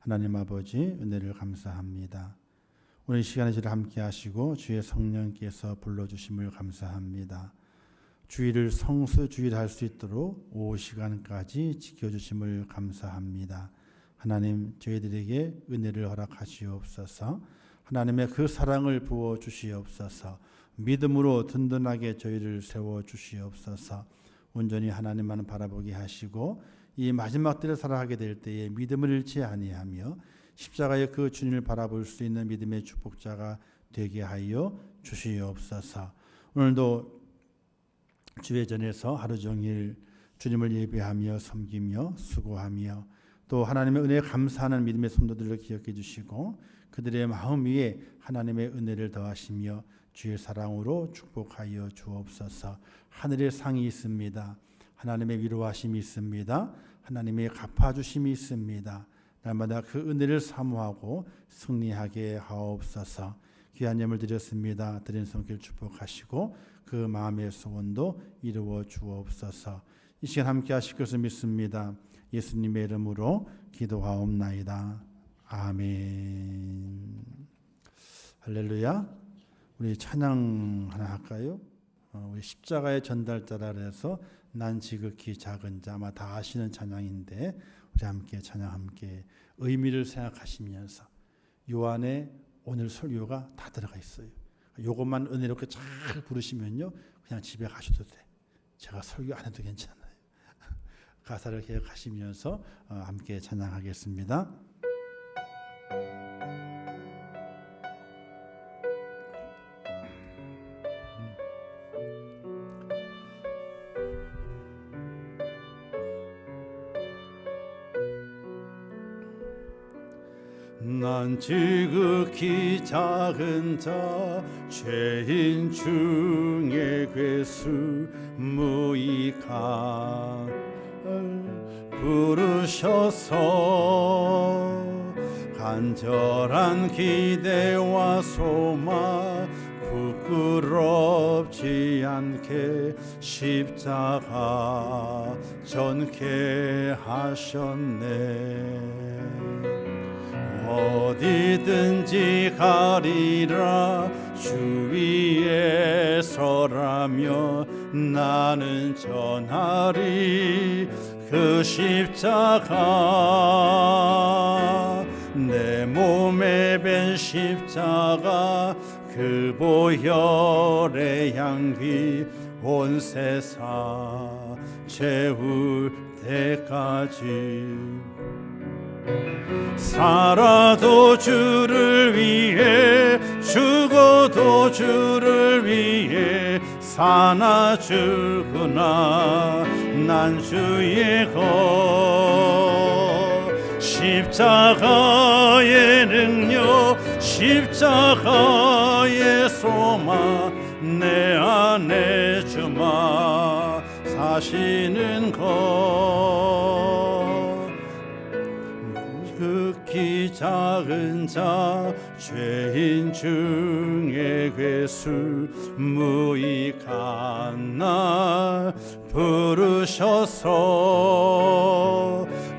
하나님 아버지 은혜를 감사합니다. 오늘 이 시간에 저를 함께 하시고 주의 성령께서 불러주심을 감사합니다. 주일을 성수주일 할 수 있도록 오후 시간까지 지켜주심을 감사합니다. 하나님 저희들에게 은혜를 허락하시옵소서. 하나님의 그 사랑을 부어주시옵소서. 믿음으로 든든하게 저희를 세워주시옵소서. 온전히 하나님만 바라보게 하시고 이 마지막 때를 살아가게 될 때에 믿음을 잃지 아니하며 십자가의 그 주님을 바라볼 수 있는 믿음의 축복자가 되게 하여 주시옵소서. 오늘도 주회전에서 하루 종일 주님을 예배하며 섬기며 수고하며 또 하나님의 은혜에 감사하는 믿음의 성도들을 기억해 주시고 그들의 마음 위에 하나님의 은혜를 더하시며 주의 사랑으로 축복하여 주옵소서. 하늘의 상이 있습니다. 하나님의 위로하심이 있습니다. 하나님의 갚아주심이 있습니다. 날마다 그 은혜를 사모하고 승리하게 하옵소서. 귀한 예물 드렸습니다. 드린 손길 축복하시고 그 마음의 소원도 이루어 주옵소서. 이 시간 함께 하실 것을 믿습니다. 예수님의 이름으로 기도하옵나이다. 아멘. 할렐루야. 우리 찬양 하나 할까요? 우리 십자가의 전달자라 해서 난 지극히 작은 자, 아마 다 아시는 찬양인데 우리 함께 찬양 함께 의미를 생각하시면서 요 안에 오늘 설교가 다 들어가 있어요. 요것만 은혜롭게 잘 부르시면요 그냥 집에 가셔도 돼. 제가 설교 안 해도 괜찮아요. 가사를 기억하시면서 함께 찬양하겠습니다. 난 지극히 작은 자 죄인 중에 괴수 무익한 부르셔서 간절한 기대와 소망 부끄럽지 않게 십자가 전케 하셨네. 어디든지 가리라 주 위에 서라며 나는 전하리 그 십자가 내 몸에 밴 십자가 그 보혈의 향기 온 세상 채울 때까지 살아도 주를 위해 죽어도 주를 위해 사나 죽으나 난 주의 것 십자가의 능력 십자가의 소망 내 안에 주마 사시는 것 극히 작은 자 죄인 중에 괴수 무익한 나 부르셔서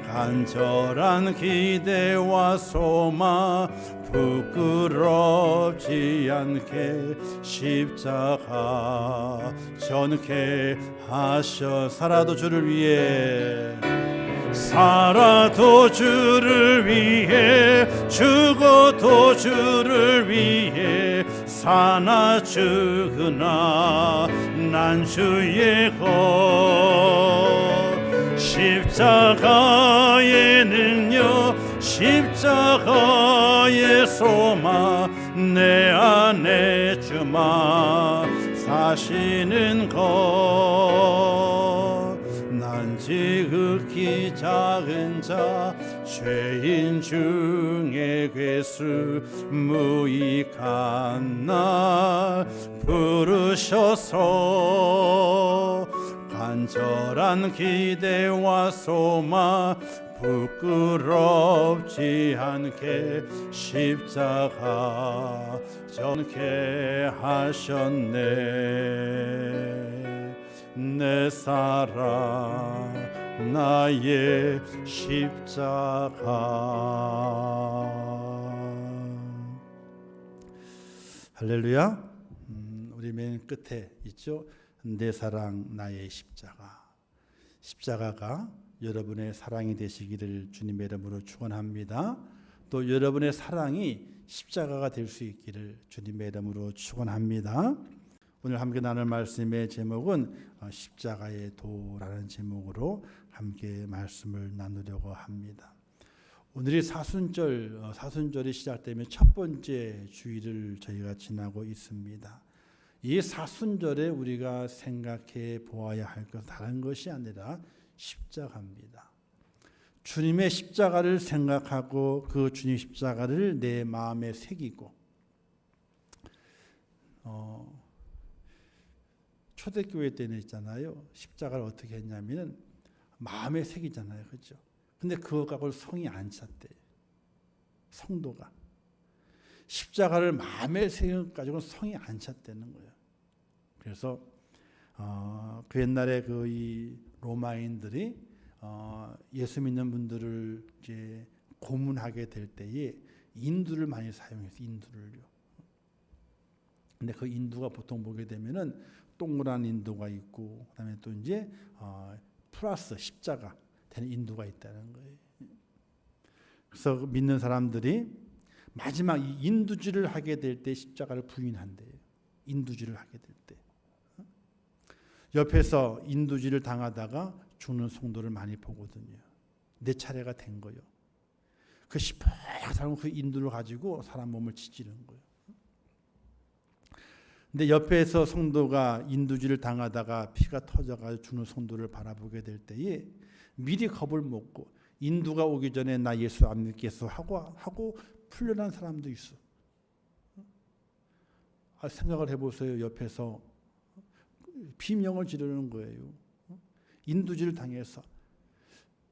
간절한 기대와 소망 부끄럽지 않게 십자가 전케 하셔 살아도 주를 위해 살아도 주를 위해 죽어도 주를 위해 사나 죽으나 난 주의 것 십자가의 능력 십자가의 소망 내 안에 주마 사시는 것 난 지극히 작은 자 죄인 중에 괴수 무익한 나 부르셔서 간절한 기대와 소망 부끄럽지 않게 십자가 전케 하셨네. 내 사랑 나의 십자가 할렐루야. 우리 맨 끝에 있죠. 내 사랑 나의 십자가. 십자가가 여러분의 사랑이 되시기를 주님의 이름으로 축원합니다. 또 여러분의 사랑이 십자가가 될 수 있기를 주님의 이름으로 축원합니다. 오늘 함께 나눌 말씀의 제목은 십자가의 도라는 제목으로 함께 말씀을 나누려고 합니다. 오늘이 사순절이 시작되면 첫 번째 주일을 저희가 지나고 있습니다. 이 사순절에 우리가 생각해 보아야 할 것은 다른 것이 아니라 십자가입니다. 주님의 십자가를 생각하고 그 주님 십자가를 내 마음에 새기고 초대교회 때는 있잖아요. 십자가를 어떻게 했냐면 마음에 새기잖아요. 그렇죠? 근데 그거 갖고 성이 안 찼대요. 성도가. 십자가를 마음에 새겨가지고 성이 안 찼다는 거예요. 그래서 그 옛날에 이 로마인들이 예수 믿는 분들을 이제 고문하게 될 때에 인두를 많이 사용했어요. 인두를요. 근데 그 인두가 보통 보게 되면은 동그란 인두가 있고 그다음에 또 이제 플러스 십자가 되는 인두가 있다는 거예요. 그래서 믿는 사람들이 마지막 이 인두질을 하게 될 때 십자가를 부인한대요. 인두질을 하게 될 때. 옆에서 인두질을 당하다가 죽는 성도를 많이 보거든요. 내 차례가 된 거예요. 그 시퍼런 그 인두를 가지고 사람 몸을 찢는 거예요. 근데 옆에서 성도가 인두질을 당하다가 피가 터져가지고 죽는 성도를 바라보게 될 때에 미리 겁을 먹고 인두가 오기 전에 나 예수 안 믿겠어 하고 풀려난 사람도 있어. 생각을 해보세요. 옆에서 비명을 지르는 거예요. 인두질을 당해서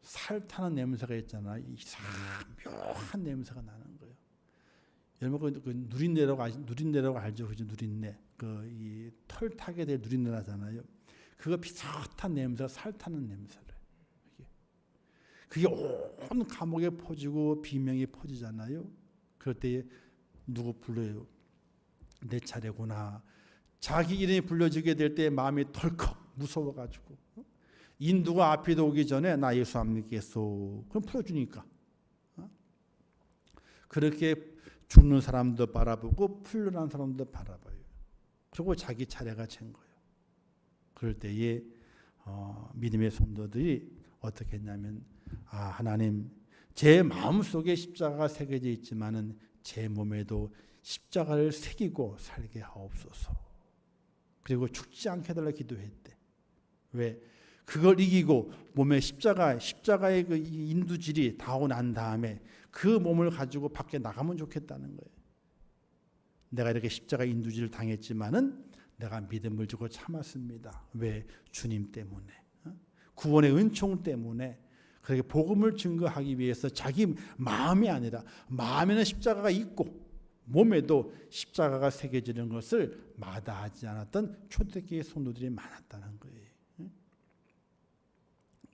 살 타는 냄새가 있잖아. 묘한 냄새가 나는 거예요. 여러분 그 누린내라고 알죠? 그죠? 누린내. 이 털 타게 될 누린내라잖아요. 그거 비슷한 냄새가 살 타는 냄새를. 그게 온 감옥에 퍼지고 비명이 퍼지잖아요. 그럴 때 누구 불러요? 내 차례구나. 자기 이름이 불려지게 될 때 마음이 덜컥 무서워가지고 인두가 앞에 오기 전에 나 예수 안 믿겠소. 그럼 풀어주니까. 그렇게 죽는 사람도 바라보고 풀려난 사람도 바라봐요. 그리고 자기 차례가 된 거예요. 그럴 때에 믿음의 성도들이 어떻게 했냐면 하나님 제 마음속에 십자가가 새겨져 있지만은 제 몸에도 십자가를 새기고 살게 하옵소서. 그리고 죽지 않게 해달라 기도했대. 왜? 그걸 이기고 몸에 십자가의 그 인두질이 닿고 난 다음에 그 몸을 가지고 밖에 나가면 좋겠다는 거예요. 내가 이렇게 십자가 인두질을 당했지만은 내가 믿음을 주고 참았습니다. 왜? 주님 때문에. 구원의 은총 때문에. 그렇게 복음을 증거하기 위해서 자기 마음이 아니라 마음에는 십자가가 있고 몸에도 십자가가 새겨지는 것을 마다하지 않았던 초대교회 성도들이 많았다는 거예요.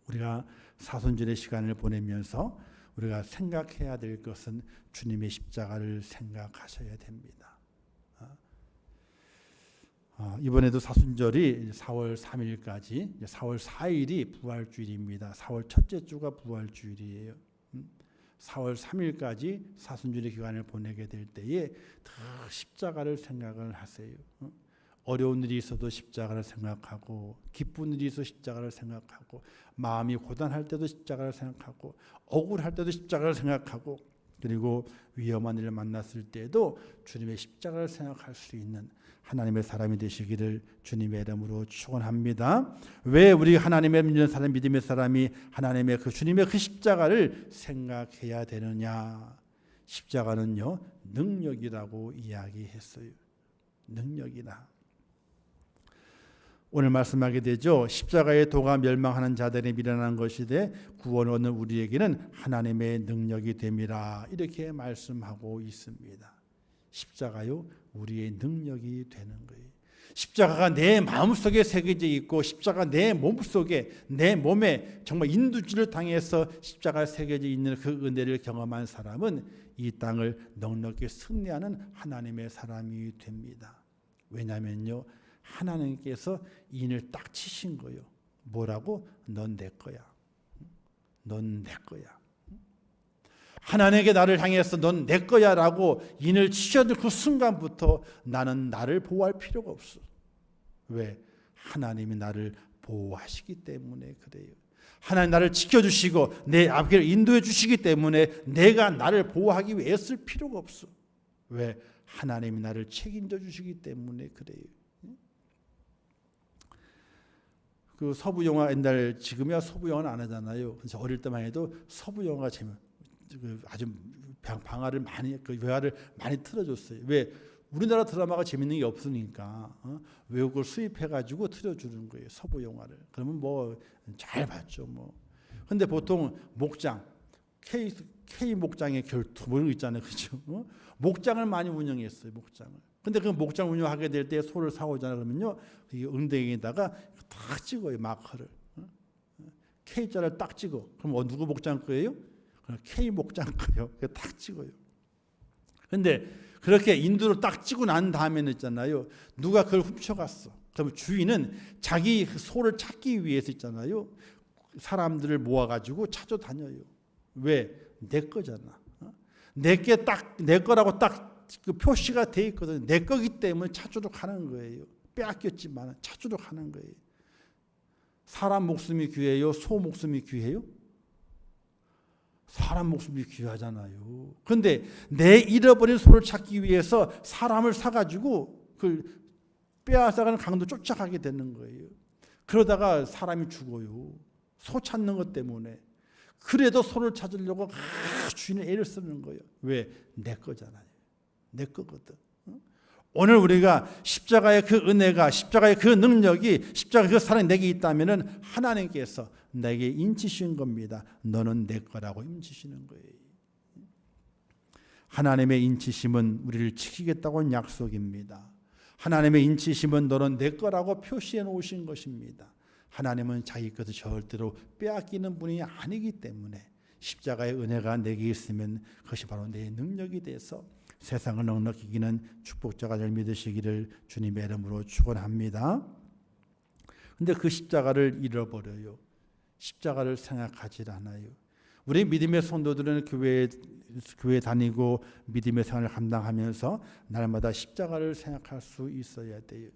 우리가 사순절의 시간을 보내면서 우리가 생각해야 될 것은 주님의 십자가를 생각하셔야 됩니다. 이번에도 사순절이 4월 3일까지 4월 4일이 부활주일입니다. 4월 첫째 주가 부활주일이에요. 4월 3일까지 사순절의 기간을 보내게 될 때에 더 십자가를 생각을 하세요. 어려운 일이 있어도 십자가를 생각하고 기쁜 일이 있어도 십자가를 생각하고 마음이 고단할 때도 십자가를 생각하고 억울할 때도 십자가를 생각하고 그리고 위험한 일을 만났을 때에도 주님의 십자가를 생각할 수 있는 하나님의 사람이 되시기를 주님의 이름으로 축원합니다. 왜 우리 하나님의 믿음의 사람이 하나님의 주님의 그 십자가를 생각해야 되느냐? 십자가는요 능력이라고 이야기했어요. 능력이다. 오늘 말씀하게 되죠. 십자가의 도가 멸망하는 자들이 미련한 것이되 구원 얻는 우리에게는 하나님의 능력이 됨이라 이렇게 말씀하고 있습니다. 십자가요 우리의 능력이 되는 거예요. 십자가가 내 마음속에 새겨져 있고 십자가가 내 몸속에 내 몸에 정말 인두질을 당해서 십자가에 새겨져 있는 그 은혜를 경험한 사람은 이 땅을 넉넉히 승리하는 하나님의 사람이 됩니다. 왜냐하면요, 하나님께서 인을 딱 치신 거예요. 뭐라고? 넌 내 거야. 넌 내 거야. 하나님께 나를 향해서 넌 내 거야 라고 인을 치셔도 그 순간부터 나는 나를 보호할 필요가 없어. 왜? 하나님이 나를 보호하시기 때문에 그래요. 하나님 나를 지켜주시고 내 앞길을 인도해 주시기 때문에 내가 나를 보호하기 위해 애쓸 필요가 없어. 왜? 하나님이 나를 책임져 주시기 때문에 그래요. 그 서부 영화 옛날 지금이야 서부 영화는 안 하잖아요. 그래서 어릴 때만 해도 서부 영화가 아주 방화를 많이 외화를 많이 틀어줬어요. 왜? 우리나라 드라마가 재밌는 게 없으니까 외국을 수입해가지고 틀어주는 거예요. 서부 영화를. 그러면 뭐 잘 봤죠. 뭐. 근데 보통 목장 K 목장의 결투 뭐 이런 거 있잖아요, 그죠? 목장을 많이 운영했어요, 목장을. 근데 그 목장 운영하게 될 때 소를 사오잖아 그러면요, 이 은댕이에다가 딱 찍어요, 마커를. K자를 딱 찍어. 그럼 누구 목장 거예요? K 목장 거예요. 딱 찍어요. 근데 그렇게 인두를 딱 찍고 난 다음에는 있잖아요, 누가 그걸 훔쳐갔어. 그럼 주인은 자기 소를 찾기 위해서 있잖아요, 사람들을 모아가지고 찾아다녀요. 왜? 내 거잖아. 내게 딱 내 거라고 딱 그 표시가 돼 있거든. 내 거기 때문에 찾으러 가는 거예요. 빼앗겼지만 찾으러 가는 거예요. 사람 목숨이 귀해요? 소 목숨이 귀해요? 사람 목숨이 귀하잖아요. 그런데 내 잃어버린 소를 찾기 위해서 사람을 사가지고 그 빼앗아가는 강도 쫓아가게 되는 거예요. 그러다가 사람이 죽어요. 소 찾는 것 때문에. 그래도 소를 찾으려고 주인은 애를 쓰는 거예요. 왜? 내 거잖아요. 내 거거든. 오늘 우리가 십자가의 그 은혜가, 십자가의 그 능력이, 십자가의 그 사랑이 내게 있다면은 하나님께서 내게 인치신 겁니다. 너는 내 거라고 인치시는 거예요. 하나님의 인치심은 우리를 지키겠다고 하는 약속입니다. 하나님의 인치심은 너는 내 거라고 표시해 놓으신 것입니다. 하나님은 자기 것을 절대로 빼앗기는 분이 아니기 때문에 십자가의 은혜가 내게 있으면 그것이 바로 내 능력이 돼서 세상을 넉넉히 이기는 축복자가 될 믿으시기를 주님의 이름으로 축원합니다. 그런데 그 십자가를 잃어버려요. 십자가를 생각하지 않아요. 우리 믿음의 성도들은 교회에 다니고 믿음의 생활을 감당하면서 날마다 십자가를 생각할 수 있어야 돼요.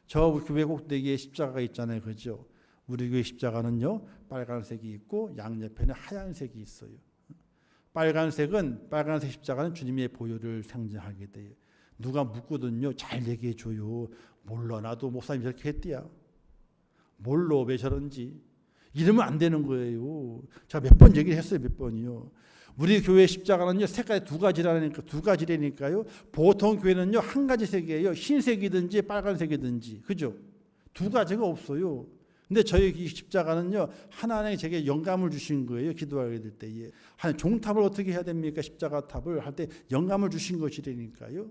저 교회 꼭대기에 십자가가 있잖아요, 그죠? 우리 교회 십자가는요, 빨간색이 있고 양옆에는 하얀색이 있어요. 빨간색 십자가는 주님의 보혈을 상징하게 돼요. 누가 묻거든요, 잘 얘기해 줘요. 몰라, 나도 목사님 저렇게 했대야. 몰라, 왜 저런지. 이러면 안 되는 거예요. 제가 몇 번 얘기를 했어요, 몇 번이요. 우리 교회 십자가는요, 색깔이 두 가지라니까요. 보통 교회는요, 한 가지 색이에요. 흰색이든지 빨간색이든지, 그죠? 두 가지가 없어요. 근데 저희 이 십자가는요, 하나님이 제게 영감을 주신 거예요. 기도하게 될 때에. 한 종탑을 어떻게 해야 됩니까? 십자가 탑을 할 때 영감을 주신 것이라니까요.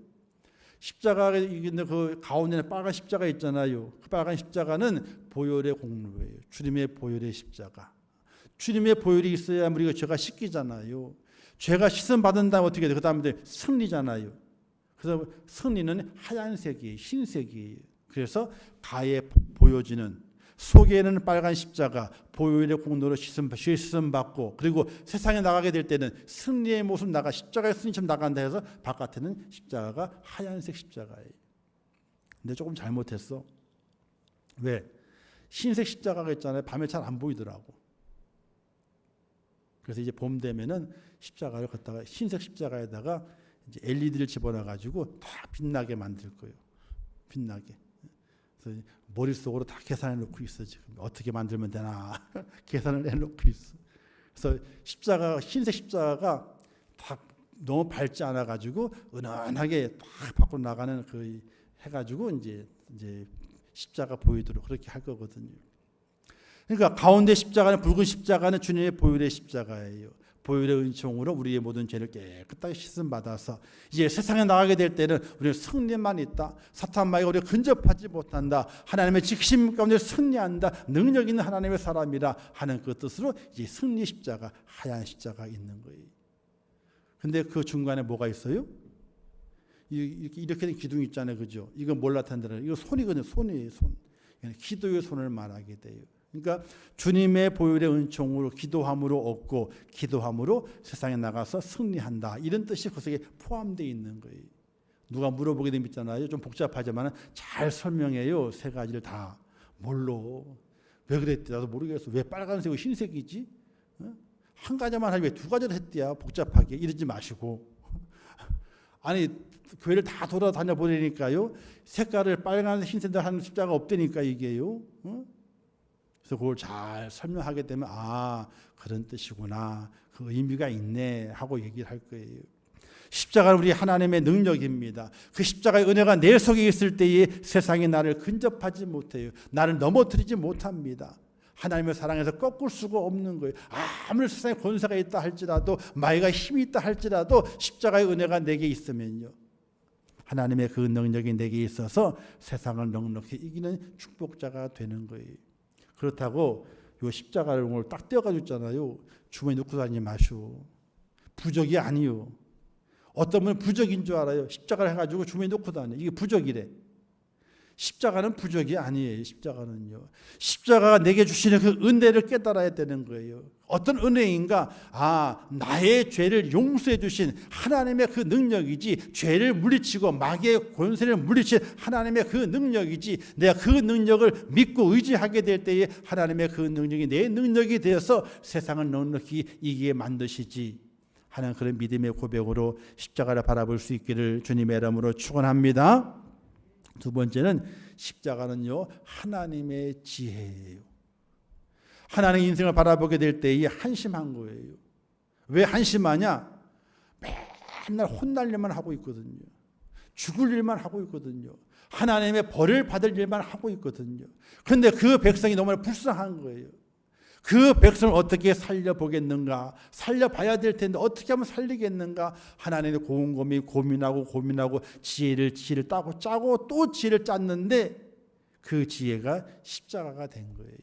십자가 있는데 그 가운데는 빨간 십자가 있잖아요. 그 빨간 십자가는 보혈의 공로예요. 주님의 보혈의 십자가. 주님의 보혈이 있어야 우리가 죄가 씻기잖아요. 죄가 씻음 받은 다음 어떻게 돼요? 그 다음에 승리잖아요. 그래서 승리는 하얀색이에요. 흰색이에요. 그래서 가에 보여지는 속에는 빨간 십자가, 보혈의 공로로 씻음 받고, 그리고 세상에 나가게 될 때는 승리의 모습 십자가의 승리처럼 나간다 해서 바깥에는 십자가가 하얀색 십자가예요. 근데 조금 잘못했어. 왜? 흰색 십자가가 있잖아요. 밤에 잘 안 보이더라고. 그래서 이제 봄 되면은 십자가를 갖다가 흰색 십자가에다가 이제 LED를 집어넣어 가지고 다 빛나게 만들 거예요. 빛나게. 그래서 머릿속으로 다 계산해 놓고 있어 지금. 어떻게 만들면 되나 계산을 해 놓고 있어. 그래서 흰색 십자가가 다 너무 밝지 않아 가지고 은은하게 딱 밖으로 나가는 그 해 가지고 이제 십자가 보이도록 그렇게 할 거거든요. 그러니까 가운데 십자가는 붉은 십자가는 주님의 보혈의 십자가예요. 보혈의 은총으로 우리의 모든 죄를 깨끗하게 씻음 받아서 이제 세상에 나가게 될 때는 우리는 승리만 있다. 사탄 마귀가 우리를 근접하지 못한다. 하나님의 지키심 가운데 승리한다. 능력 있는 하나님의 사람이라 하는 그 뜻으로 이제 승리 십자가, 하얀 십자가 있는 거예요. 근데 그 중간에 뭐가 있어요? 이렇게 된 기둥이 있잖아요. 그죠? 이건 뭘 나타내는? 이거 손이거든요. 손이에요. 손. 기도의 손을 말하게 돼요. 그러니까 주님의 보혈의 은총으로 기도함으로 얻고 기도함으로 세상에 나가서 승리한다. 이런 뜻이 그 속에 포함되어 있는 거예요. 누가 물어보게 되면 있잖아요. 좀 복잡하지만 잘 설명해요. 세 가지를 다. 뭘로? 왜 그랬대? 나도 모르겠어. 왜 빨간색이고 흰색이지? 한 가지만 하지 왜 두 가지를 했대야? 복잡하게. 이러지 마시고. 아니 교회를 다 돌아다녀 보니까요. 색깔을 빨간색 흰색으로 하는 십자가 없다니까 이게요. 그래서 그걸 잘 설명하게 되면 아 그런 뜻이구나. 그 의미가 있네 하고 얘기를 할 거예요. 십자가는 우리 하나님의 능력입니다. 그 십자가의 은혜가 내 속에 있을 때에 세상이 나를 근접하지 못해요. 나를 넘어뜨리지 못합니다. 하나님의 사랑에서 꺾을 수가 없는 거예요. 아무리 세상에 권세가 있다 할지라도 마귀가 힘이 있다 할지라도 십자가의 은혜가 내게 있으면요. 하나님의 그 능력이 내게 있어서 세상을 넉넉히 이기는 축복자가 되는 거예요. 그렇다고 요 십자가를 오늘 딱 떼어가지고 있잖아요. 주머니에 넣고 다니지 마시오. 부적이 아니요. 어떤 분은 부적인 줄 알아요. 십자가를 해가지고 주머니에 넣고 다녀. 이게 부적이래. 십자가는 부적이 아니에요. 십자가는요. 십자가가 내게 주시는 그 은혜를 깨달아야 되는 거예요. 어떤 은혜인가? 아, 나의 죄를 용서해 주신 하나님의 그 능력이지. 죄를 물리치고 마귀의 권세를 물리친 하나님의 그 능력이지. 내가 그 능력을 믿고 의지하게 될 때에 하나님의 그 능력이 내 능력이 되어서 세상을 넉넉히 이기게 만드시지 하는 그런 믿음의 고백으로 십자가를 바라볼 수 있기를 주님의 이름으로 축원합니다. 두 번째는 십자가는요 하나님의 지혜예요. 하나님의 인생을 바라보게 될 때에 한심한 거예요. 왜 한심하냐? 맨날 혼날 일만 하고 있거든요. 죽을 일만 하고 있거든요. 하나님의 벌을 받을 일만 하고 있거든요. 그런데 그 백성이 너무나 불쌍한 거예요. 그 백성을 어떻게 살려보겠는가? 살려봐야 될 텐데 어떻게 하면 살리겠는가? 하나님의 곰곰이 고민하고 지혜를 짜고 또 지혜를 짰는데 그 지혜가 십자가가 된 거예요.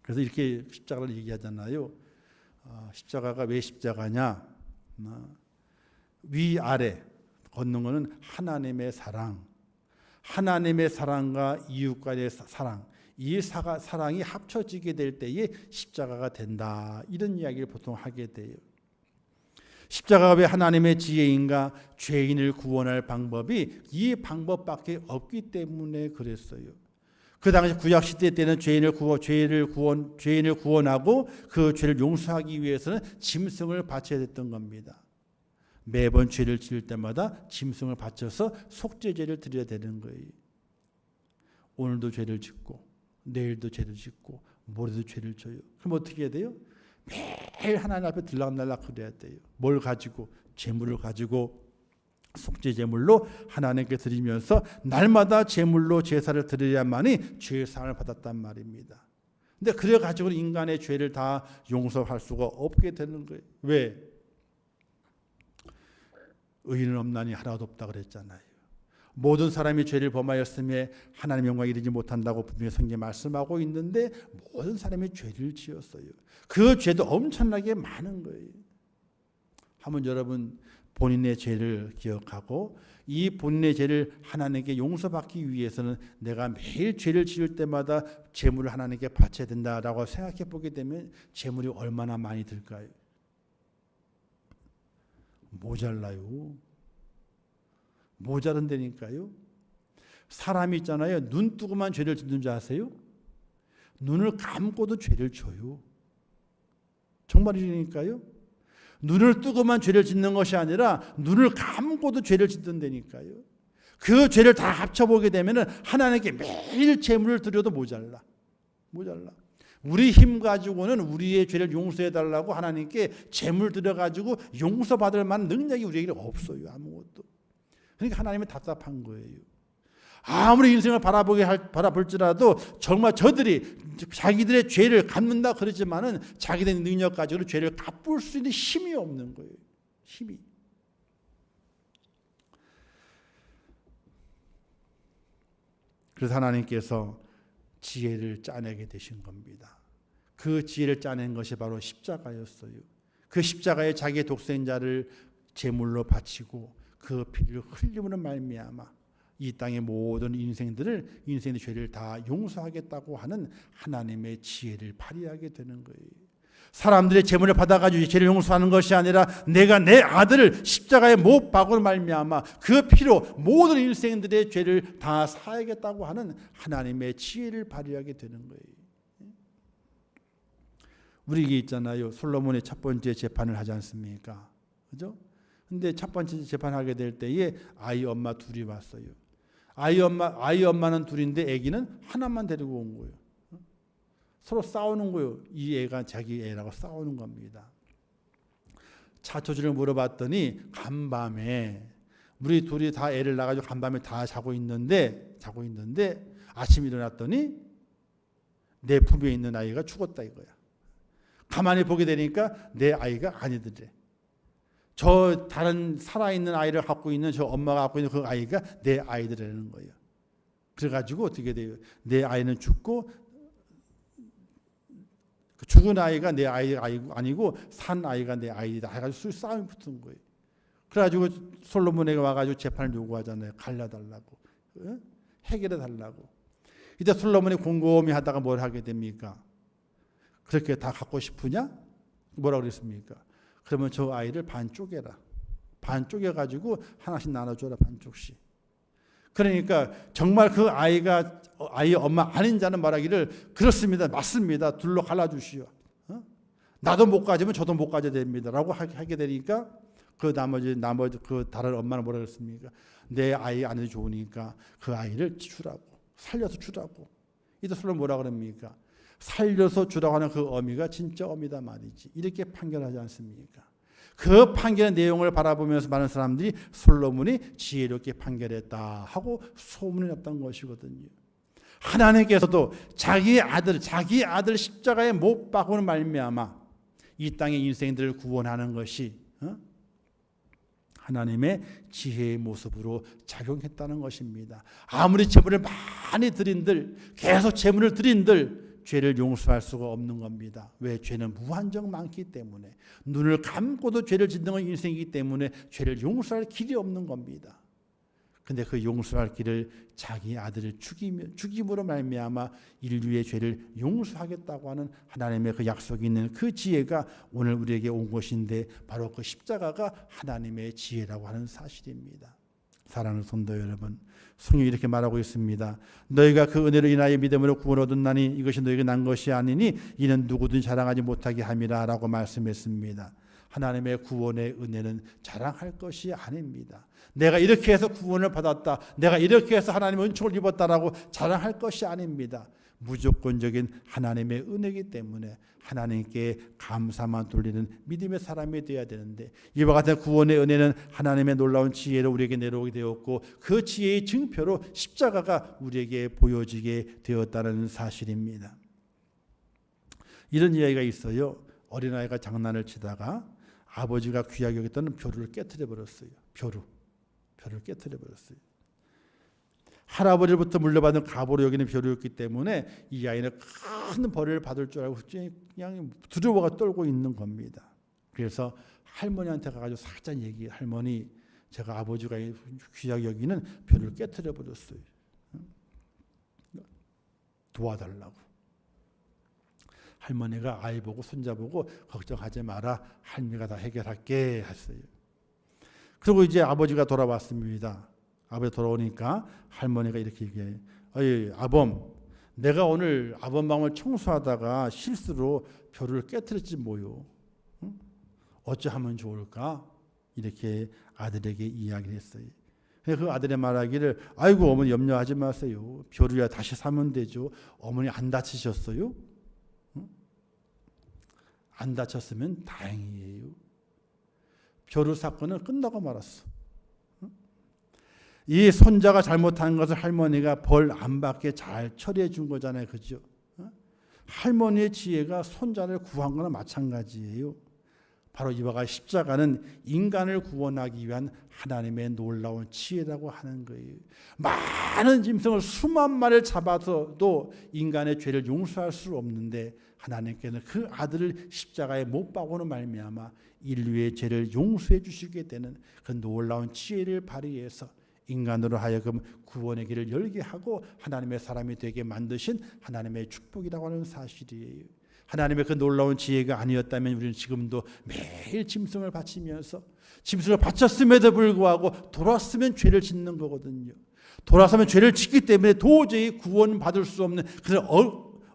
그래서 이렇게 십자가를 얘기하잖아요. 십자가가 왜 십자가냐? 위아래 걷는 것은 하나님의 사랑, 하나님의 사랑과 이웃과의 사랑, 이 사랑이 합쳐지게 될 때에 십자가가 된다. 이런 이야기를 보통 하게 돼요. 십자가가 왜 하나님의 지혜인가? 죄인을 구원할 방법이 이 방법밖에 없기 때문에 그랬어요. 그 당시 구약 시대 때는 죄인을 구원하고 그 죄를 용서하기 위해서는 짐승을 바쳐야 됐던 겁니다. 매번 죄를 지을 때마다 짐승을 바쳐서 속죄제를 드려야 되는 거예요. 오늘도 죄를 짓고 내일도 죄를 짓고 모레도 죄를 져요. 그럼 어떻게 해야 돼요? 매일 하나님 앞에 들락날락 그래야 돼요. 뭘 가지고? 제물을 가지고 속죄 제물로 하나님께 드리면서 날마다 제물로 제사를 드려야만이 죄 사함을 받았단 말입니다. 근데 그래 가지고 인간의 죄를 다 용서할 수가 없게 되는 거예요. 왜? 의인은 없나니 하나도 없다 그랬잖아요. 모든 사람이 죄를 범하였음에 하나님의 영광에 이르지 못한다고 분명히 성경에 말씀하고 있는데 모든 사람이 죄를 지었어요. 그 죄도 엄청나게 많은 거예요. 한번 여러분 본인의 죄를 기억하고 이 본인의 죄를 하나님께 용서받기 위해서는 내가 매일 죄를 지을 때마다 제물을 하나님께 바쳐야 된다라고 생각해 보게 되면 제물이 얼마나 많이 들까요? 모자라요. 모자란다니까요. 사람이 있잖아요. 눈 뜨고만 죄를 짓는 줄 아세요? 눈을 감고도 죄를 져요. 정말이니까요. 눈을 뜨고만 죄를 짓는 것이 아니라 눈을 감고도 죄를 짓는다니까요. 그 죄를 다 합쳐보게 되면 하나님께 매일 제물을 드려도 모자라. 우리 힘 가지고는 우리의 죄를 용서해달라고 하나님께 제물 드려가지고 용서받을 만한 능력이 우리에게 없어요. 아무것도. 그러니까 하나님은 답답한 거예요. 아무리 인생을 바라볼지라도 정말 저들이 자기들의 죄를 갚는다 그러지만은 자기들의 능력 가지고 죄를 갚을 수 있는 힘이 없는 거예요. 힘이. 그래서 하나님께서 지혜를 짜내게 되신 겁니다. 그 지혜를 짜낸 것이 바로 십자가였어요. 그 십자가에 자기의 독생자를 제물로 바치고 그 피를 흘림으로 말미암아 이 땅의 모든 인생의 죄를 다 용서하겠다고 하는 하나님의 지혜를 발휘하게 되는 거예요. 사람들의 제물을 받아가지고 죄를 용서하는 것이 아니라 내가 내 아들을 십자가에 못 박으로 말미암아 그 피로 모든 인생들의 죄를 다 사하겠다고 하는 하나님의 지혜를 발휘하게 되는 거예요. 우리에게 있잖아요. 솔로몬의 첫 번째 재판을 하지 않습니까? 그죠? 근데 첫 번째 재판하게 될 때에 아이 엄마 둘이 왔어요. 아이 엄마는 둘인데 아기는 하나만 데리고 온 거예요. 서로 싸우는 거예요. 이 애가 자기 애라고 싸우는 겁니다. 차초지를 물어봤더니 간밤에 우리 둘이 다 애를 낳아가지고 간밤에 다 자고 있는데 아침에 일어났더니 내 품에 있는 아이가 죽었다 이거야. 가만히 보게 되니까 내 아이가 아니더래. 저 다른 살아있는 아이를 갖고 있는 저 엄마가 갖고 있는 그 아이가 내 아이들이라는 거예요. 그래가지고 어떻게 돼요? 내 아이는 죽고 죽은 아이가 내 아이 아니고 산 아이가 내 아이다 해가지고 싸움이 붙은 거예요. 그래가지고 솔로몬에게 와가지고 재판을 요구하잖아요. 갈라달라고, 해결해 달라고. 이때 솔로몬이 곰곰이 하다가 뭘 하게 됩니까? 그렇게 다 갖고 싶으냐? 뭐라고 그랬습니까? 그러면 저 아이를 반 쪼개라. 반 쪼개가지고 하나씩 나눠줘라. 반쪽씩. 그러니까 정말 그 아이가 아이의 엄마 아닌 자는 말하기를 그렇습니다. 맞습니다. 둘로 갈라주시오. 나도 못 가지면 저도 못 가져야 됩니다. 라고 하게 되니까 그 나머지 그 다른 엄마는 뭐라 그랬습니까? 내 아이 아내도 좋으니까 그 아이를 주라고. 살려서 주라고. 이때 솔로몬 뭐라 그럽니까? 살려서 주라고 하는 그 어미가 진짜 어미다 말이지. 이렇게 판결하지 않습니까? 그 판결의 내용을 바라보면서 많은 사람들이 솔로몬이 지혜롭게 판결했다 하고 소문이 났던 것이거든요. 하나님께서도 자기 아들 십자가에 못 박으는 말미암아 이 땅의 인생들을 구원하는 것이 하나님의 지혜의 모습으로 작용했다는 것입니다. 아무리 제물을 많이 드린들 계속 제물을 드린들 죄를 용서할 수가 없는 겁니다. 왜? 죄는 무한정 많기 때문에. 눈을 감고도 죄를 짓는 건 인생이기 때문에 죄를 용서할 길이 없는 겁니다. 근데 그 용서할 길을 자기 아들을 죽임으로 말미암아 인류의 죄를 용서하겠다고 하는 하나님의 그 약속이 있는 그 지혜가 오늘 우리에게 온 것인데 바로 그 십자가가 하나님의 지혜라고 하는 사실입니다. 사랑하는 성도 여러분, 성경이 이렇게 말하고 있습니다. 너희가 그 은혜로 인하여 믿음으로 구원 얻었나니 이것이 너희에게 난 것이 아니니 이는 누구든 자랑하지 못하게 함이라 라고 말씀했습니다. 하나님의 구원의 은혜는 자랑할 것이 아닙니다. 내가 이렇게 해서 구원을 받았다, 내가 이렇게 해서 하나님의 은총을 입었다라고 자랑할 것이 아닙니다. 무조건적인 하나님의 은혜이기 때문에 하나님께 감사만 돌리는 믿음의 사람이 되어야 되는데 이와 같은 구원의 은혜는 하나님의 놀라운 지혜로 우리에게 내려오게 되었고 그 지혜의 증표로 십자가가 우리에게 보여지게 되었다는 사실입니다. 이런 이야기가 있어요. 어린아이가 장난을 치다가 아버지가 귀하게 여겼던 벼루를 깨트려 버렸어요. 벼루를 깨트려 버렸어요. 할아버지로부터 물려받은 가보로 여기는 벼루였기 때문에 이 아이는 큰 벌을 받을 줄 알고 그냥 두려워가 떨고 있는 겁니다. 그래서 할머니한테 가가지고 살짝 할머니, 제가 아버지가 귀하게 여기는 벼루를 깨트려 버렸어요. 도와달라고. 할머니가 아이 보고 손자 보고 걱정하지 마라, 할미가 다 해결할게 했어요. 그리고 이제 아버지가 돌아왔습니다. 아버지 돌아오니까 할머니가 이렇게 얘기해요. 어이 아범, 내가 오늘 아범방을 청소하다가 실수로 벼루를 깨트렸지 뭐요. 응? 어찌하면 좋을까? 이렇게 아들에게 이야기를 했어요. 그 아들의 말하기를 아이고 어머니 염려하지 마세요. 벼루야 다시 사면 되죠. 어머니 안 다치셨어요? 응? 안 다쳤으면 다행이에요. 벼루 사건은 끝나고 말았어. 이 손자가 잘못한 것을 할머니가 벌 안 받게 잘 처리해 준 거잖아요. 그죠? 할머니의 지혜가 손자를 구한 거나 마찬가지예요. 바로 이와 같이 십자가는 인간을 구원하기 위한 하나님의 놀라운 지혜라고 하는 거예요. 많은 짐승을 수만 마리를 잡아서도 인간의 죄를 용서할 수 없는데 하나님께는 그 아들을 십자가에 못 박고는 말미암아 인류의 죄를 용서해 주시게 되는 그 놀라운 지혜를 발휘해서 인간으로 하여금 구원의 길을 열게 하고 하나님의 사람이 되게 만드신 하나님의 축복이라고 하는 사실이에요. 하나님의 그 놀라운 지혜가 아니었다면 우리는 지금도 매일 짐승을 바치면서 짐승을 바쳤음에도 불구하고 돌았으면 죄를 짓는 거거든요. 돌아서면 죄를 짓기 때문에 도저히 구원받을 수 없는 그런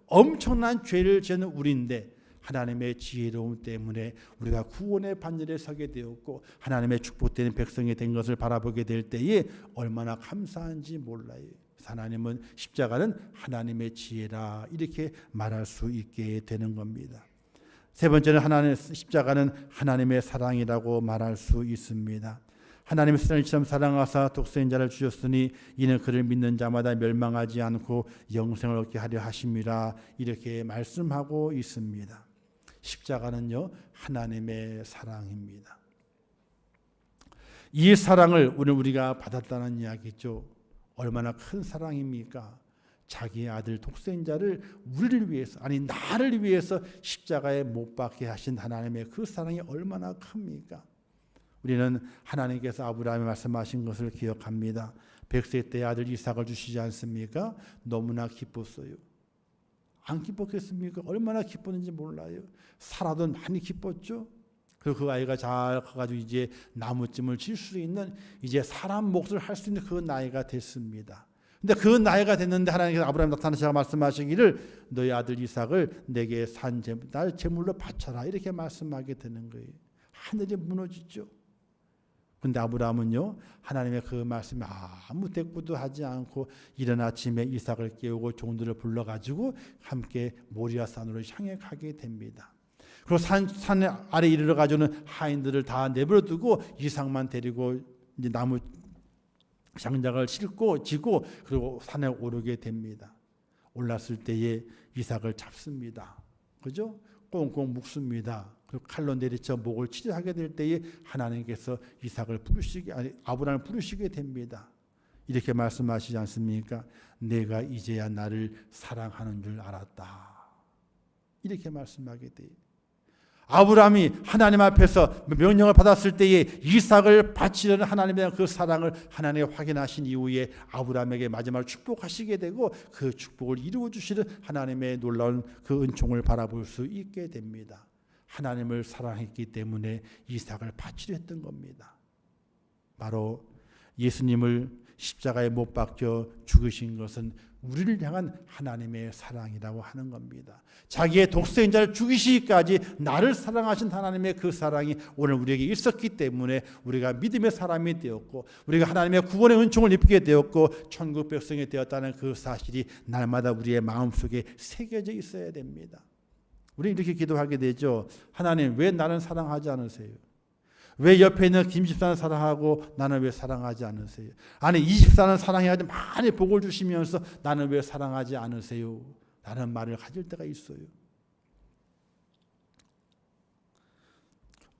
엄청난 죄를 짓는 우리인데 하나님의 지혜로움 때문에 우리가 구원의 반열에 서게 되었고 하나님의 축복되는 백성이 된 것을 바라보게 될 때에 얼마나 감사한지 몰라요. 하나님은 십자가는 하나님의 지혜라 이렇게 말할 수 있게 되는 겁니다. 세 번째는 하나님의 십자가는 하나님의 사랑이라고 말할 수 있습니다. 하나님의 세상을 이처럼 사랑하사 독생자를 주셨으니 이는 그를 믿는 자마다 멸망하지 않고 영생을 얻게 하려 하심이라 이렇게 말씀하고 있습니다. 십자가는요 하나님의 사랑입니다. 이 사랑을 오늘 우리가 받았다는 이야기죠. 얼마나 큰 사랑입니까? 자기의 아들 독생자를 우리를 위해서 아니 나를 위해서 십자가에 못 박게 하신 하나님의 그 사랑이 얼마나 큽니까? 우리는 하나님께서 아브라함에 말씀하신 것을 기억합니다. 100세 때 아들 이삭을 주시지 않습니까? 너무나 기뻤어요. 안 기뻤겠습니까? 얼마나 기뻤는지 몰라요. 사라도 많이 기뻤죠. 그리고 그 아이가 잘 커가지고 이제 나무찜을 질 수 있는 이제 사람 몫을 할 수 있는 그 나이가 됐습니다. 근데 그 나이가 됐는데 하나님께서 아브라함 나타나셔서 말씀하시기를 너희 아들 이삭을 내게 날 제물로 바쳐라 이렇게 말씀하게 되는 거예요. 하늘이 무너지죠. 근데 아브라함은요 하나님의 그 말씀에 아무 대꾸도 하지 않고 이른 아침에 이삭을 깨우고 종들을 불러가지고 함께 모리아 산으로 향해 가게 됩니다. 그리고 산 아래 이르러 가지고는 하인들을 다 내버려 두고 이삭만 데리고 이제 나무 장작을 싣고 지고 그리고 산에 오르게 됩니다. 올랐을 때에 이삭을 잡습니다. 그죠? 꽁꽁 묶습니다. 그리고 칼로 내리쳐 목을 치료하게 될 때에 하나님께서 이삭을 아브라함을 부르시게 됩니다. 이렇게 말씀하시지 않습니까? 내가 이제야 나를 사랑하는 줄 알았다. 이렇게 말씀하게 돼요. 아브라함이 하나님 앞에서 명령을 받았을 때에 이삭을 바치려는 하나님의 그 사랑을 하나님이 확인하신 이후에 아브라함에게 마지막으로 축복하시게 되고 그 축복을 이루어 주시는 하나님의 놀라운 그 은총을 바라볼 수 있게 됩니다. 하나님을 사랑했기 때문에 이삭을 바치려 했던 겁니다. 바로 예수님을 십자가에 못 박혀 죽으신 것은 우리를 향한 하나님의 사랑이라고 하는 겁니다. 자기의 독생자를 죽이시기까지 나를 사랑하신 하나님의 그 사랑이 오늘 우리에게 있었기 때문에 우리가 믿음의 사람이 되었고 우리가 하나님의 구원의 은총을 입게 되었고 천국 백성이 되었다는 그 사실이 날마다 우리의 마음속에 새겨져 있어야 됩니다. 우리는 이렇게 기도하게 되죠. 하나님 왜 나는 사랑하지 않으세요? 왜 옆에 있는 김집사는 사랑하고 나는 왜 사랑하지 않으세요? 아니 이 집사는 사랑해야지 많이 복을 주시면서 나는 왜 사랑하지 않으세요? 라는 말을 가질 때가 있어요.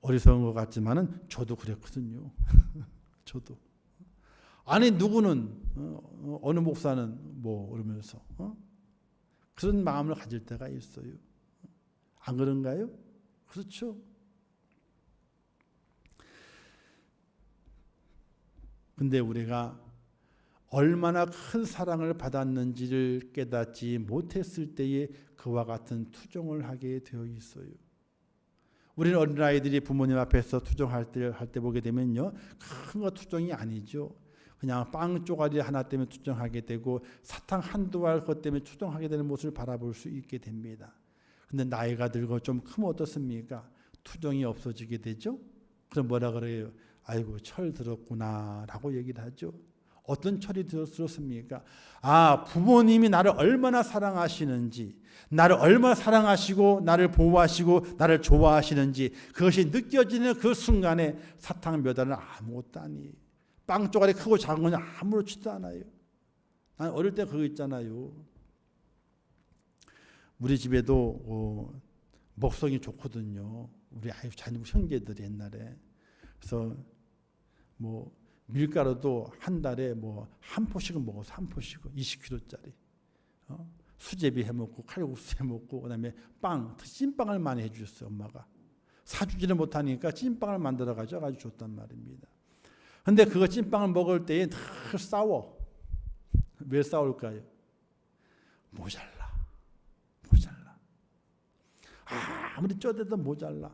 어리석은 것 같지만은 저도 그랬거든요. 저도. 아니 누구는 어느 목사는 뭐 그러면서 그런 마음을 가질 때가 있어요. 안 그런가요? 그렇죠. 근데 우리가 얼마나 큰 사랑을 받았는지를 깨닫지 못했을 때에 그와 같은 투정을 하게 되어 있어요. 우리는 어린아이들이 부모님 앞에서 투정할 때 보게 되면요. 큰 거 투정이 아니죠. 그냥 빵 쪼가리 하나 때문에 투정하게 되고 사탕 한두 알 것 때문에 투정하게 되는 모습을 바라볼 수 있게 됩니다. 근데 나이가 들고 좀 크면 어떻습니까? 투정이 없어지게 되죠. 그럼 뭐라 그래요? 아이고 철 들었구나 라고 얘기를 하죠. 어떤 철이 들었습니까? 부모님이 나를 얼마나 사랑하시는지 나를 얼마나 사랑하시고 나를 보호하시고 나를 좋아하시는지 그것이 느껴지는 그 순간에 사탕 몇 알은 아무것도 아니에요. 빵 쪼가리 크고 작은 건 아무렇지도 않아요. 난 어릴 때 그거 있잖아요. 우리 집에도 먹성이 좋거든요. 우리 자녀 형제들이 옛날에. 그래서 뭐 밀가루도 한 달에 뭐 한 포씩은 먹어서 한 포씩은 20kg짜리. 수제비 해먹고 칼국수 해먹고 그다음에 찐빵을 많이 해주셨어요. 엄마가. 사주지를 못하니까 찐빵을 만들어가지고 아주 줬단 말입니다. 근데 그거 찐빵을 먹을 때에 늘 싸워. 왜 싸울까요? 모자라. 아무리 쪼대도 모자라.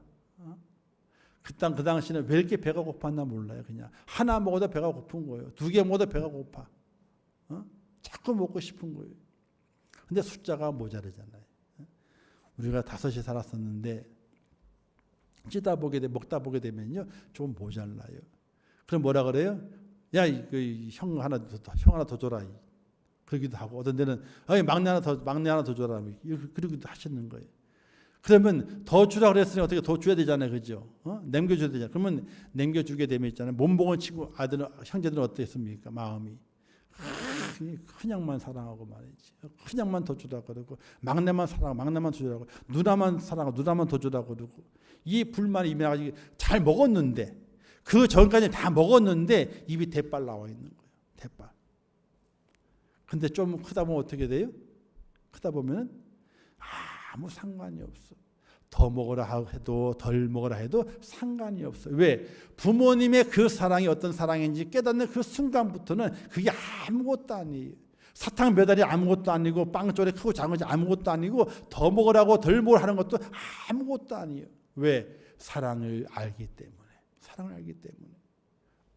그 당시는 왜 이렇게 배가 고팠나 몰라요. 그냥 하나 먹어도 배가 고픈 거예요. 2개 먹어도 배가 고파. 자꾸 먹고 싶은 거예요. 근데 숫자가 모자르잖아요. 우리가 5이 살았었는데 먹다 보게 되면요 좀 모자라요. 그럼 뭐라 그래요? 야, 형 하나 더 줘라. 그러기도 하고 어떤 데는 막내 하나 더 줘라. 그러기도 하시는 거예요. 그러면 더 주라 그랬으니 어떻게 더 줘야 되잖아요, 그죠? 남겨줘야 되잖아요. 그러면 남겨주게 되면 있잖아요. 몸보건 친구 형제들은 어땠습니까? 마음이 그냥만 사랑하고 말이지. 그냥만 더 주라 그러고 막내만 사랑하고 막내만 더 주라고 누나만 사랑하고 누나만 더 주라 그러고 이 불만이 입에 나가지고 잘 먹었는데 그 전까지 다 먹었는데 입이 대빨 나와 있는 거예요. 대빨. 근데 좀 크다 보면 어떻게 돼요? 크다 보면 아무 상관이 없어. 더 먹으라 해도 덜 먹으라 해도 상관이 없어. 왜? 부모님의 그 사랑이 어떤 사랑인지 깨닫는 그 순간부터는 그게 아무것도 아니에요. 사탕 몇 알이 아무것도 아니고 빵조리 크고 작은 것이 아무것도 아니고 더 먹으라고 덜 먹으라 하는 것도 아무것도 아니에요. 왜? 사랑을 알기 때문에. 사랑을 알기 때문에.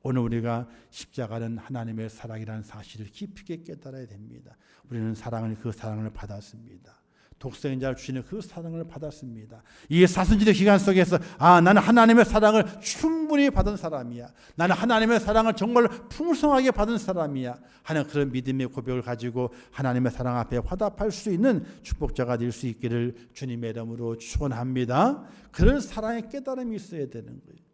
오늘 우리가 십자가는 하나님의 사랑이라는 사실을 깊이 깨달아야 됩니다. 우리는 그 사랑을 받았습니다. 독생자를 주시는 그 사랑을 받았습니다. 이 사순절의 기간 속에서 나는 하나님의 사랑을 충분히 받은 사람이야. 나는 하나님의 사랑을 정말 풍성하게 받은 사람이야 하는 그런 믿음의 고백을 가지고 하나님의 사랑 앞에 화답할 수 있는 축복자가 될 수 있기를 주님의 이름으로 축원합니다. 그런 사랑의 깨달음이 있어야 되는 거예요.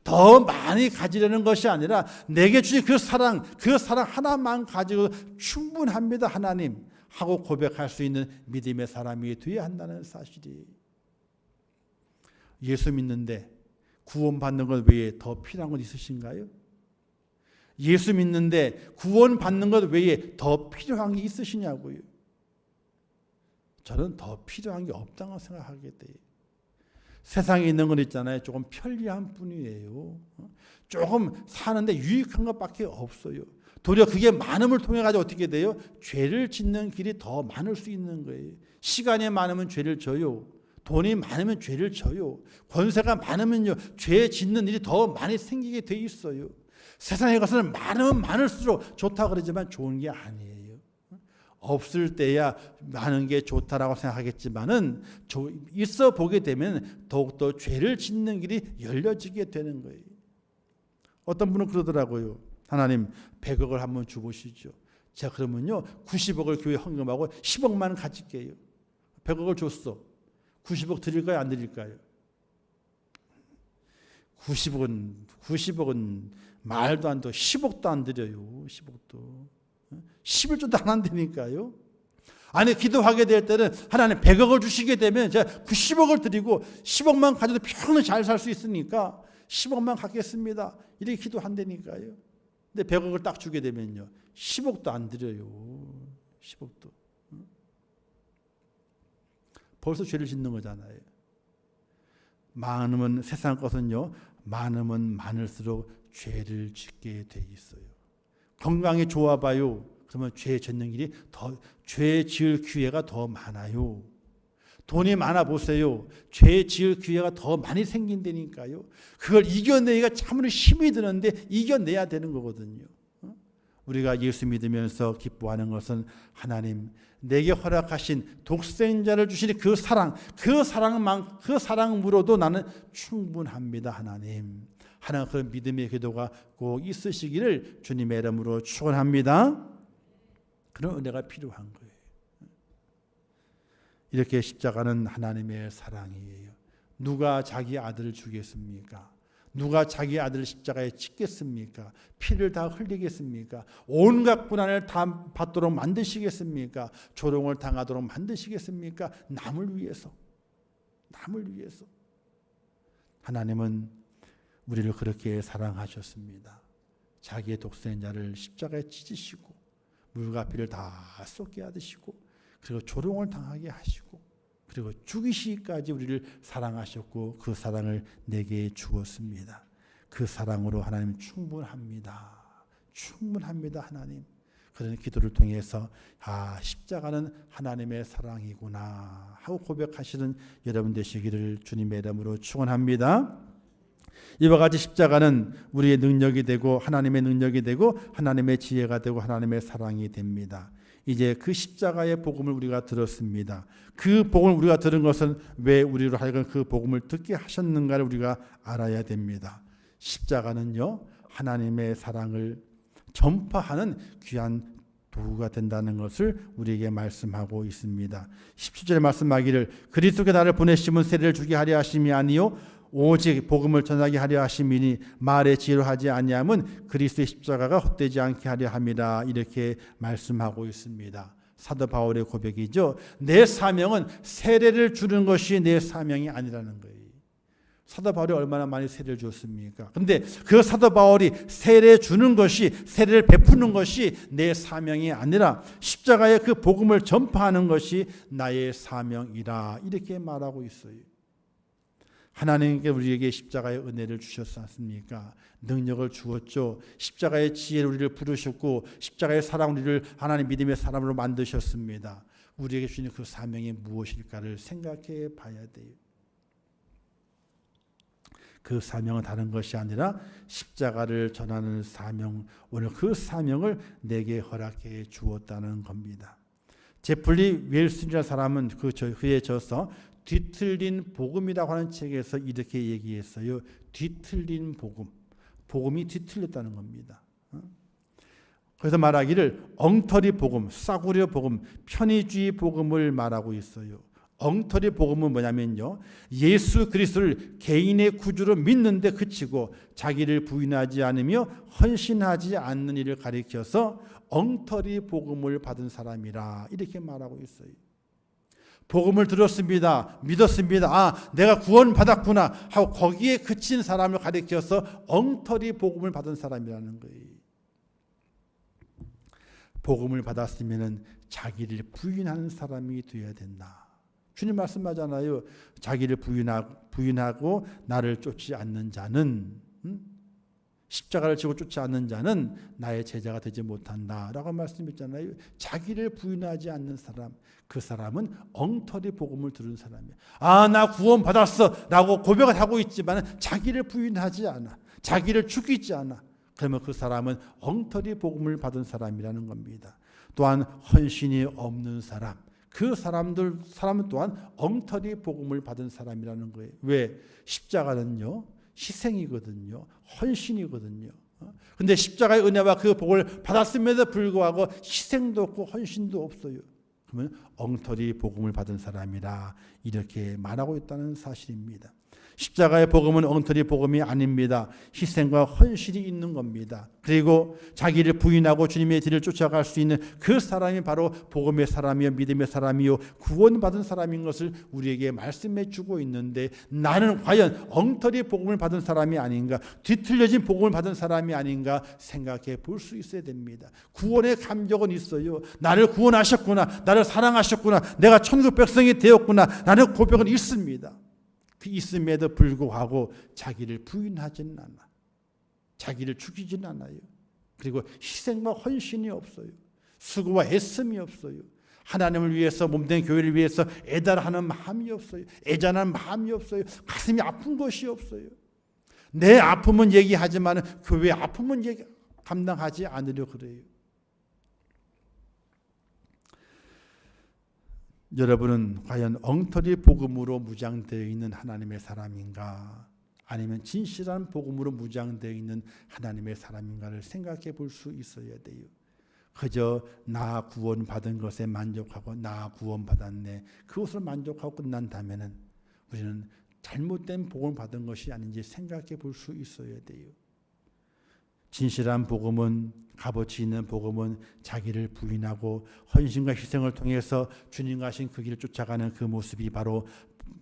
더 많이 가지려는 것이 아니라 내게 주신 그 사랑 하나만 가지고 충분합니다. 하나님 하고 고백할 수 있는 믿음의 사람이 되어야 한다는 사실이. 예수 믿는데 구원받는 것 외에 더 필요한 것 있으신가요? 예수 믿는데 구원받는 것 외에 더 필요한 게 있으시냐고요. 저는 더 필요한 게 없다고 생각하게 돼요. 세상에 있는 건 있잖아요. 조금 편리한 뿐이에요. 조금 사는데 유익한 것밖에 없어요. 도리어 그게 많음을 통해 가지고 어떻게 돼요? 죄를 짓는 길이 더 많을 수 있는 거예요. 시간이 많으면 죄를 져요. 돈이 많으면 죄를 져요. 권세가 많으면요 죄 짓는 일이 더 많이 생기게 돼 있어요. 세상의 것은 많으면 많을수록 좋다 그러지만 좋은 게 아니에요. 없을 때야 많은 게 좋다라고 생각하겠지만은 있어 보게 되면 더욱더 죄를 짓는 길이 열려지게 되는 거예요. 어떤 분은 그러더라고요. 하나님 100억을 한번 주보시죠. 제가 그러면요 90억을 교회 헌금하고 10억만 가질게요. 100억을 줬어. 90억 드릴까요? 안 드릴까요? 90억은 말도 안 돼. 10억도 안 드려요. 10억도. 11조도 안 한다니까요. 아니 기도하게 될 때는 하나님 100억을 주시게 되면 제가 90억을 드리고 10억만 가져도 평생 잘 살 수 있으니까 10억만 갖겠습니다. 이렇게 기도한다니까요. 근데 100억을 딱 주게 되면요 10억도 안 드려요. 10억도. 벌써 죄를 짓는 거잖아요. 많으면 세상 것은요 많으면 많을수록 죄를 짓게 돼 있어요. 건강이 좋아봐요. 그러면 죄 짓는 길이 죄 지을 기회가 더 많아요. 돈이 많아 보세요. 죄 지을 기회가 더 많이 생긴다니까요. 그걸 이겨내기가 참으로 힘이 드는데 이겨내야 되는 거거든요. 우리가 예수 믿으면서 기뻐하는 것은 하나님 내게 허락하신 독생자를 주시니 그 사랑으로도 나는 충분합니다. 하나님 하나님 그런 믿음의 기도가 꼭 있으시기를 주님의 이름으로 축원합니다. 그런 은혜가 필요한 거예요. 이렇게 십자가는 하나님의 사랑이에요. 누가 자기 아들을 주겠습니까? 누가 자기 아들을 십자가에 찍겠습니까? 피를 다 흘리겠습니까? 온갖 고난을 다 받도록 만드시겠습니까? 조롱을 당하도록 만드시겠습니까? 남을 위해서. 하나님은 우리를 그렇게 사랑하셨습니다. 자기의 독생자를 십자가에 찢으시고 물과 피를 다 쏟게 하시고 그리고 조롱을 당하게 하시고 그리고 죽이시기까지 우리를 사랑하셨고 그 사랑을 내게 주었습니다. 그 사랑으로 하나님 충분합니다. 하나님. 그런 기도를 통해서 십자가는 하나님의 사랑이구나 하고 고백하시는 여러분 되시기를 주님의 이름으로 축원합니다. 이와 같이 십자가는 우리의 능력이 되고 하나님의 능력이 되고 하나님의 지혜가 되고 하나님의 사랑이 됩니다. 이제 그 십자가의 복음을 우리가 들었습니다. 그 복음을 우리가 들은 것은 왜 우리로 하여금 그 복음을 듣게 하셨는가를 우리가 알아야 됩니다. 십자가는요, 하나님의 사랑을 전파하는 귀한 도구가 된다는 것을 우리에게 말씀하고 있습니다. 17절에 말씀하기를 그리스도께 나를 보내심은 세례를 주게 하려 하심이 아니요 오직 복음을 전하게 하려 하심이니 말의 지혜로 하지 아니함은 그리스도의 십자가가 헛되지 않게 하려 함이라 이렇게 말씀하고 있습니다. 사도 바울의 고백이죠. 내 사명은 세례를 주는 것이 내 사명이 아니라는 거예요. 사도 바울이 얼마나 많이 세례를 줬습니까? 그런데 그 사도 바울이 세례 주는 것이 세례를 베푸는 것이 내 사명이 아니라 십자가의 그 복음을 전파하는 것이 나의 사명이라 이렇게 말하고 있어요. 하나님께 우리에게 십자가의 은혜를 주셨지 않습니까? 능력을 주었죠. 십자가의 지혜를 우리를 부르셨고 십자가의 사랑 우리를 하나님 믿음의 사람으로 만드셨습니다. 우리에게 주신 그 사명이 무엇일까를 생각해 봐야 돼요. 그 사명은 다른 것이 아니라 십자가를 전하는 사명, 오늘 그 사명을 내게 허락해 주었다는 겁니다. 제플리 웰슨이라는 사람은 그에 져서 뒤틀린 복음이라고 하는 책에서 이렇게 얘기했어요. 뒤틀린 복음. 복음이 뒤틀렸다는 겁니다. 그래서 말하기를 엉터리 복음, 싸구려 복음, 편의주의 복음을 말하고 있어요. 엉터리 복음은 뭐냐면요. 예수 그리스도를 개인의 구주로 믿는데 그치고 자기를 부인하지 않으며 헌신하지 않는 일을 가리켜서 엉터리 복음을 받은 사람이라 이렇게 말하고 있어요. 복음을 들었습니다. 믿었습니다. 내가 구원받았구나 하고 거기에 그친 사람을 가리켜서 엉터리 복음을 받은 사람이라는 거예요. 복음을 받았으면 자기를 부인하는 사람이 되어야 된다. 주님 말씀하잖아요. 자기를 부인하고 나를 쫓지 않는 자는 십자가를 지고 쫓지 않는 자는 나의 제자가 되지 못한다라고 말씀했잖아요. 자기를 부인하지 않는 사람, 그 사람은 엉터리 복음을 들은 사람이에요. 나 구원받았어 라고 고백을 하고 있지만 자기를 부인하지 않아. 자기를 죽이지 않아. 그러면 그 사람은 엉터리 복음을 받은 사람이라는 겁니다. 또한 헌신이 없는 사람, 그 사람은 또한 엉터리 복음을 받은 사람이라는 거예요. 왜? 십자가는요, 희생이거든요. 헌신이거든요. 그런데 십자가의 은혜와 그 복을 받았음에도 불구하고 희생도 없고 헌신도 없어요. 그러면 엉터리 복음을 받은 사람이라 이렇게 말하고 있다는 사실입니다. 십자가의 복음은 엉터리 복음이 아닙니다. 희생과 헌신이 있는 겁니다. 그리고 자기를 부인하고 주님의 뒤를 쫓아갈 수 있는 그 사람이 바로 복음의 사람이요 믿음의 사람이요 구원받은 사람인 것을 우리에게 말씀해 주고 있는데 나는 과연 엉터리 복음을 받은 사람이 아닌가, 뒤틀려진 복음을 받은 사람이 아닌가 생각해 볼 수 있어야 됩니다. 구원의 감격은 있어요. 나를 구원하셨구나, 나를 사랑하셨구나, 내가 천국 백성이 되었구나, 나는 고백은 있습니다. 그 있음에도 불구하고 자기를 부인하지는 않아. 자기를 죽이지는 않아요. 그리고 희생과 헌신이 없어요. 수고와 애씀이 없어요. 하나님을 위해서 몸된 교회를 위해서 애달하는 마음이 없어요. 애잔한 마음이 없어요. 가슴이 아픈 것이 없어요. 내 아픔은 얘기하지만 교회의 아픔은 감당하지 않으려 그래요. 여러분은 과연 엉터리 복음으로 무장되어 있는 하나님의 사람인가, 아니면 진실한 복음으로 무장되어 있는 하나님의 사람인가를 생각해 볼 수 있어야 돼요. 그저 나 구원받은 것에 만족하고 나 구원받았네, 그것으로 만족하고 끝난다면 우리는 잘못된 복음을 받은 것이 아닌지 생각해 볼 수 있어야 돼요. 진실한 복음은, 값어치 있는 복음은 자기를 부인하고 헌신과 희생을 통해서 주님과 하신 그 길을 쫓아가는 그 모습이 바로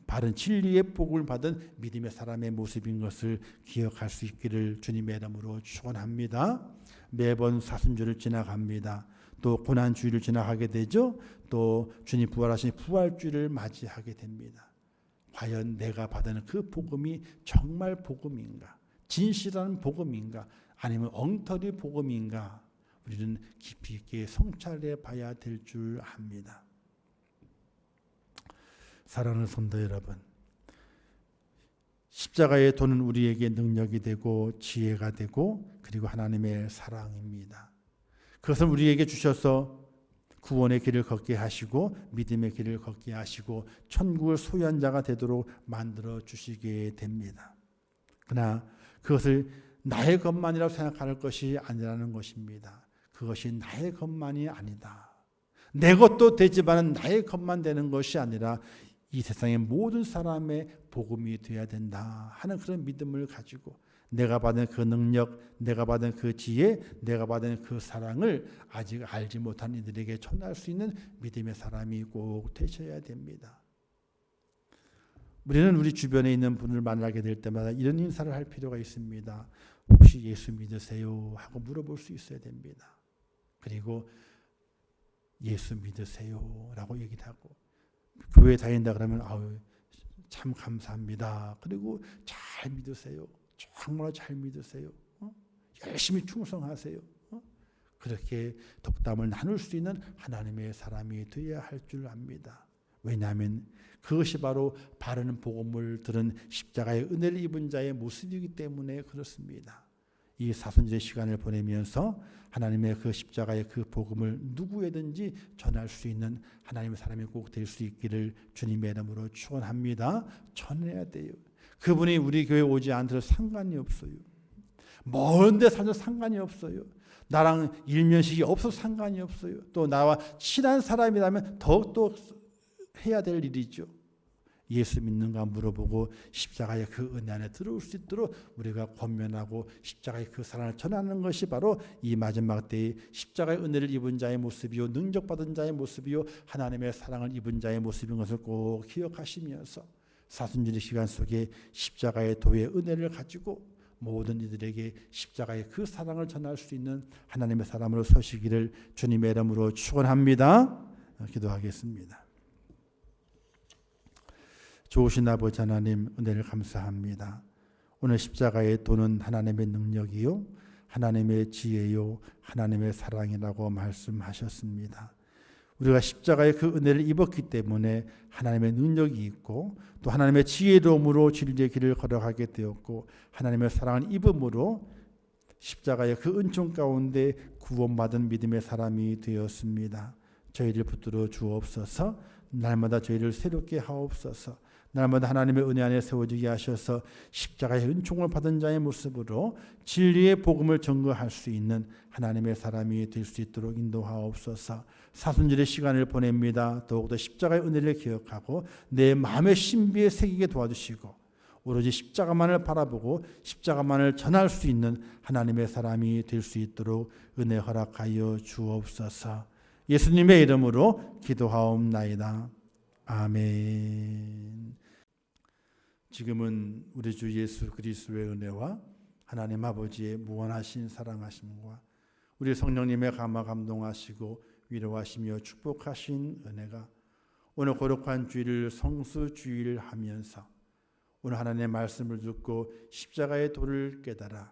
바른 진리의 복을 받은 믿음의 사람의 모습인 것을 기억할 수 있기를 주님의 이름으로 축원합니다. 매번 사순절을 지나갑니다. 또 고난주일을 지나가게 되죠. 또 주님 부활하신 부활주일을 맞이하게 됩니다. 과연 내가 받은 그 복음이 정말 복음인가? 진실한 복음인가? 아니면 엉터리 복음인가? 우리는 깊이 있게 성찰해 봐야 될 줄 압니다. 사랑하는 성도 여러분, 십자가의 도는 우리에게 능력이 되고 지혜가 되고 그리고 하나님의 사랑입니다. 그것을 우리에게 주셔서 구원의 길을 걷게 하시고 믿음의 길을 걷게 하시고 천국을 소유한 자가 되도록 만들어 주시게 됩니다. 그러나 그것을 나의 것만이라고 생각할 것이 아니라는 것입니다. 그것이 나의 것만이 아니다. 내 것도 되지만 나의 것만 되는 것이 아니라 이 세상의 모든 사람의 복음이 되어야 된다 하는 그런 믿음을 가지고 내가 받은 그 능력, 내가 받은 그 지혜, 내가 받은 그 사랑을 아직 알지 못한 이들에게 전할 수 있는 믿음의 사람이 꼭 되셔야 됩니다. 우리는 우리 주변에 있는 분을 만나게 될 때마다 이런 인사를 할 필요가 있습니다. 혹시 예수 믿으세요? 하고 물어볼 수 있어야 됩니다. 그리고 예수 믿으세요? 라고 얘기를 하고 교회 다닌다 그러면 아유 참 감사합니다. 그리고 잘 믿으세요. 정말 잘 믿으세요. 열심히 충성하세요. 그렇게 덕담을 나눌 수 있는 하나님의 사람이 되어야 할 줄 압니다. 왜냐하면 그것이 바로 바르는 복음을 들은 십자가의 은혜를 입은 자의 모습이기 때문에 그렇습니다. 이 사순절의 시간을 보내면서 하나님의 그 십자가의 그 복음을 누구에든지 전할 수 있는 하나님의 사람이 꼭 될 수 있기를 주님의 이름으로 축원합니다. 전해야 돼요. 그분이 우리 교회 오지 않더라도 상관이 없어요. 먼데 살도 상관이 없어요. 나랑 일면식이 없어도 상관이 없어요. 또 나와 친한 사람이라면 더욱더 해야 될 일이죠. 예수 믿는가 물어보고 십자가의 그 은혜 안에 들어올 수 있도록 우리가 권면하고 십자가의 그 사랑을 전하는 것이 바로 이 마지막 때의 십자가의 은혜를 입은 자의 모습이요 능력받은 자의 모습이요 하나님의 사랑을 입은 자의 모습인 것을 꼭 기억하시면서 사순절의 시간 속에 십자가의 도의 은혜를 가지고 모든 이들에게 십자가의 그 사랑을 전할 수 있는 하나님의 사람으로 서시기를 주님의 이름으로 축원합니다. 기도하겠습니다. 좋으신 아버지 하나님 은혜를 감사합니다. 오늘 십자가의 도는 하나님의 능력이요 하나님의 지혜요 하나님의 사랑이라고 말씀하셨습니다. 우리가 십자가의 그 은혜를 입었기 때문에 하나님의 능력이 있고 또 하나님의 지혜로움으로 진리의 길을 걸어가게 되었고 하나님의 사랑을 입음으로 십자가의 그 은총 가운데 구원받은 믿음의 사람이 되었습니다. 저희를 붙들어 주옵소서. 날마다 저희를 새롭게 하옵소서. 날마다 하나님의 은혜 안에 세워지게 하셔서 십자가의 은총을 받은 자의 모습으로 진리의 복음을 전거할 수 있는 하나님의 사람이 될 수 있도록 인도하옵소서. 사순절의 시간을 보냅니다. 더욱더 십자가의 은혜를 기억하고 내 마음의 신비에 새기게 도와주시고 오로지 십자가만을 바라보고 십자가만을 전할 수 있는 하나님의 사람이 될 수 있도록 은혜 허락하여 주옵소서. 예수님의 이름으로 기도하옵나이다. 아멘. 지금은 우리 주 예수 그리스도의 은혜와 하나님 아버지의 무한하신 사랑하심과 우리 성령님의 감화 감동하시고 위로하시며 축복하신 은혜가 오늘 거룩한 주일을 성수주일 하면서 오늘 하나님의 말씀을 듣고 십자가의 도를 깨달아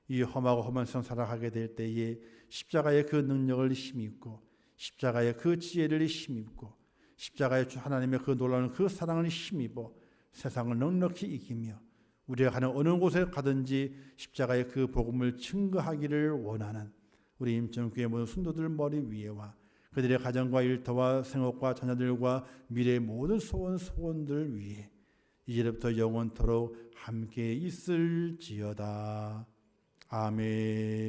이 험하고 험한 세상 살아가게 될 때에 십자가의 그 능력을 힘입고 십자가의 그 지혜를 힘입고 십자가의 하나님의 그 놀라운 그 사랑을 힘입어 세상을 넉넉히 이기며 우리가 가는 어느 곳에 가든지 십자가의 그 복음을 증거하기를 원하는 우리 임천교회 모든 성도들 머리 위에와 그들의 가정과 일터와 생업과 자녀들과 미래의 모든 소원들 위에 이제부터 영원토록 함께 있을지어다. 아멘.